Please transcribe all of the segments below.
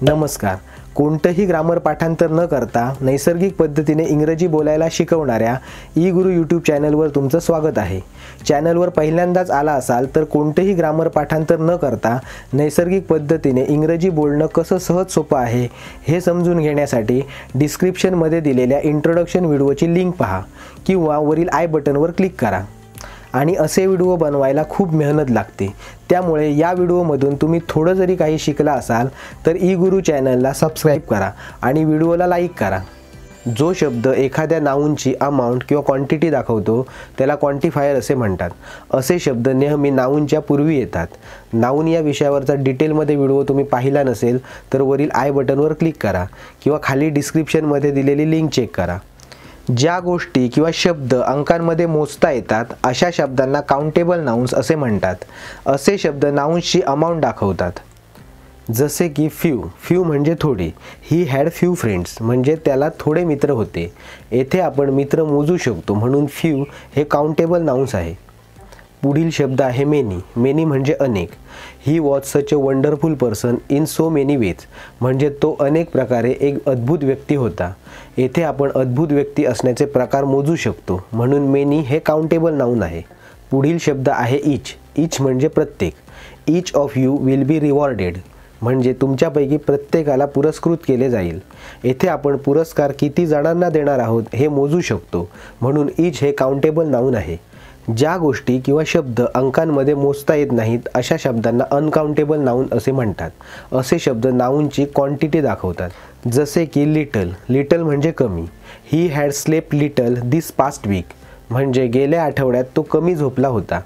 नमस्कार. कोणतंही ग्रामर पाठांतर न करता नैसर्गिक पद्धतीने इंग्रजी बोलायला शिकवणाऱ्या ई गुरु यूट्यूब चॅनलवर तुमचं स्वागत आहे. चॅनलवर पहिल्यांदाच आला असाल तर कोणतेही ग्रामर पाठांतर न करता नैसर्गिक पद्धतीने इंग्रजी बोलणं कसं सहज सोपं आहे हे समजून घेण्यासाठी डिस्क्रिप्शनमध्ये दिलेल्या इंट्रोडक्शन व्हिडिओची लिंक पहा किंवा वरील आय बटनवर क्लिक करा. आणि असे व्हिडिओ बनवायला खूप मेहनत लागते. त्यामुळे या व्हिडिओमधून तुम्ही थोडं जरी काही शिकला असाल तर ई गुरु चॅनलला सबस्क्राईब करा आणि व्हिडिओला लाईक करा. जो शब्द एखाद्या नाऊनची अमाऊंट किंवा क्वांटिटी दाखवतो त्याला क्वांटिफायर असे म्हणतात. असे शब्द नेहमी नाऊनच्या पूर्वी येतात. नाऊन या विषयावरचा डिटेलमध्ये व्हिडिओ तुम्ही पाहिला नसेल तर वरील आय बटनवर क्लिक करा किंवा खाली डिस्क्रिप्शनमध्ये दिलेली लिंक चेक करा. ज्या गोष्टी किंवा शब्द अंकांमध्ये मोजता येतात अशा शब्दांना काउंटेबल नाउन्स असे म्हणतात. असे शब्द नाउन्सची अमाऊंट दाखवतात. जसे की फ्यू म्हणजे थोडे. ही हॅड फ्यू फ्रेंड्स म्हणजे त्याला थोडे मित्र होते. येथे आपण मित्र मोजू शकतो म्हणून फ्यू हे काउंटेबल नाउन्स आहे. पुढील शब्द आहे मेनी म्हणजे अनेक. He was such a wonderful person in so many ways म्हणजे तो अनेक प्रकारे एक अद्भुत व्यक्ती होता. येथे आपण अद्भुत व्यक्ती असण्याचे प्रकार मोजू शकतो म्हणून मेनी हे काउंटेबल नाउन आहे. पुढील शब्द आहे ईच म्हणजे प्रत्येक. Each of you will be rewarded म्हणजे तुमच्यापैकी प्रत्येकाला पुरस्कृत केले जाईल. येथे आपण पुरस्कार किती जणांना देणार आहोत हे मोजू शकतो म्हणून ईच हे काउंटेबल नाउन आहे. ज्या गोष्टी किंवा शब्द अंकांमध्ये मोजता येत नाहीत अशा शब्दांना अनकाउंटेबल नाउन असे म्हणतात. असे शब्द नाउनची क्वांटिटी दाखवतात. जसे की लिटल म्हणजे कमी. He had slept little this past week म्हणजे गेल्या आठवड्यात तो कमी झोपला होता.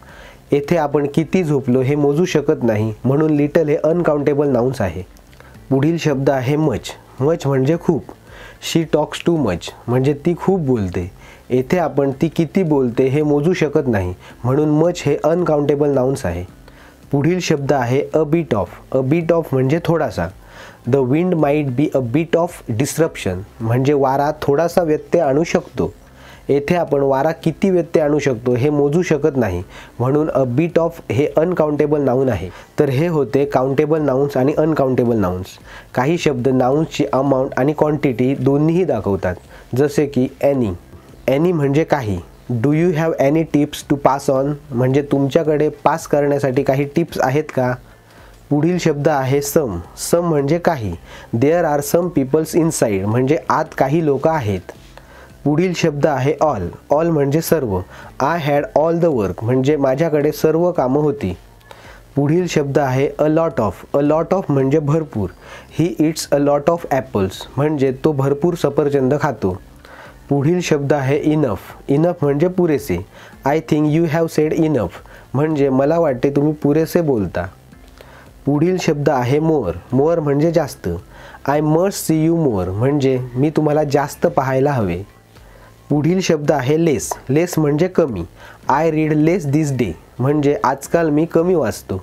येथे आपण किती झोपलो हे मोजू शकत नाही म्हणून लिटल हे अनकाउंटेबल नाउन्स आहे. पुढील शब्द आहे मच म्हणजे खूप. शी टॉक्स टू मच म्हणजे ती खूप बोलते. येथे आपण ती किती बोलते हे मोजू शकत नाही म्हणून मच हे अनकाउंटेबल नाउन्स आहे. पुढील शब्द आहे अ बीट ऑफ म्हणजे थोडासा. The wind might be a bit of disruption म्हणजे वारा थोडासा व्यत्यय आणू शकतो. येथे आपण वारा किती व्यत्यय आणू शकतो हे मोजू शकत नाही म्हणून अ बीट ऑफ हे अनकाउंटेबल नाउन आहे. तर हे होते काउंटेबल नाउन्स आणि अनकाउंटेबल नाउन्स. काही शब्द नाउन्सची अमाऊंट आणि क्वांटिटी दोन्हीही दाखवतात. जसे की एनी म्हणजे काही. Do you have any tips to pass on म्हणजे तुमच्याकडे पास करण्यासाठी काही टिप्स आहेत का. पुढील शब्द आहे सम म्हणजे काही. There are some peoples inside म्हणजे आत काही लोक आहेत. पुढील शब्द आहे ऑल म्हणजे सर्व. I had all the work म्हणजे माझ्याकडे सर्व कामं होती. पुढील शब्द आहे अ लॉट ऑफ म्हणजे भरपूर. He eats a lot of apples म्हणजे तो भरपूर सफरचंद खातो. पुढील शब्द आहे इनफ म्हणजे पुरेसे. I think you have sed enough म्हणजे मला वाटते तुम्ही पुरेसे बोलता. पुढील शब्द आहे मोर म्हणजे जास्त. I must see you more म्हणजे मी तुम्हाला जास्त पाहायला हवे. पुढील शब्द आहे लेस म्हणजे कमी. I read less this day म्हणजे आजकाल मी कमी वाचतो.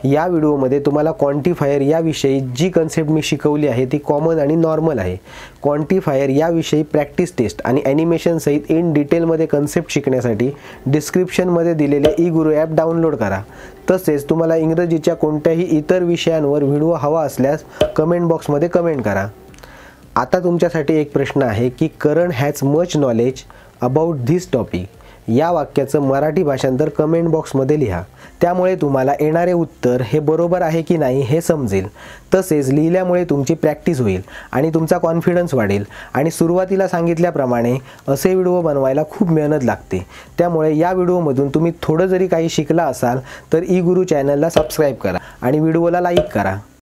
या व्हिडिओमध्ये तुम्हाला क्वांटिफायर याविषयी जी कन्सेप्ट मी शिकवली आहे ती कॉमन आणि नॉर्मल आहे. क्वांटिफायर याविषयी प्रॅक्टिस टेस्ट आणि ॲनिमेशन सहित इन डिटेलमध्ये कन्सेप्ट शिकण्यासाठी डिस्क्रिप्शनमध्ये दिलेले ई गुरु ॲप डाउनलोड करा. तसेच तुम्हाला इंग्रजीच्या कोणत्याही इतर विषयांवर व्हिडिओ हवा असल्यास कमेंट बॉक्समध्ये कमेंट करा. आता तुमच्यासाठी एक प्रश्न आहे की Karan has much knowledge about this topic. या वाक्याचं मराठी भाषांतर कमेंट बॉक्समध्ये लिहा. त्यामुळे तुम्हाला येणारे उत्तर हे बरोबर आहे की नाही हे समजेल. तसेच लिहिल्यामुळे तुमची प्रॅक्टिस होईल आणि तुमचा कॉन्फिडन्स वाढेल. आणि सुरुवातीला सांगितल्याप्रमाणे असे व्हिडिओ बनवायला खूप मेहनत लागते. त्यामुळे या व्हिडिओमधून तुम्ही थोडं जरी काही शिकला असाल तर ई गुरु चॅनलला सबस्क्राईब करा आणि व्हिडिओला लाईक करा.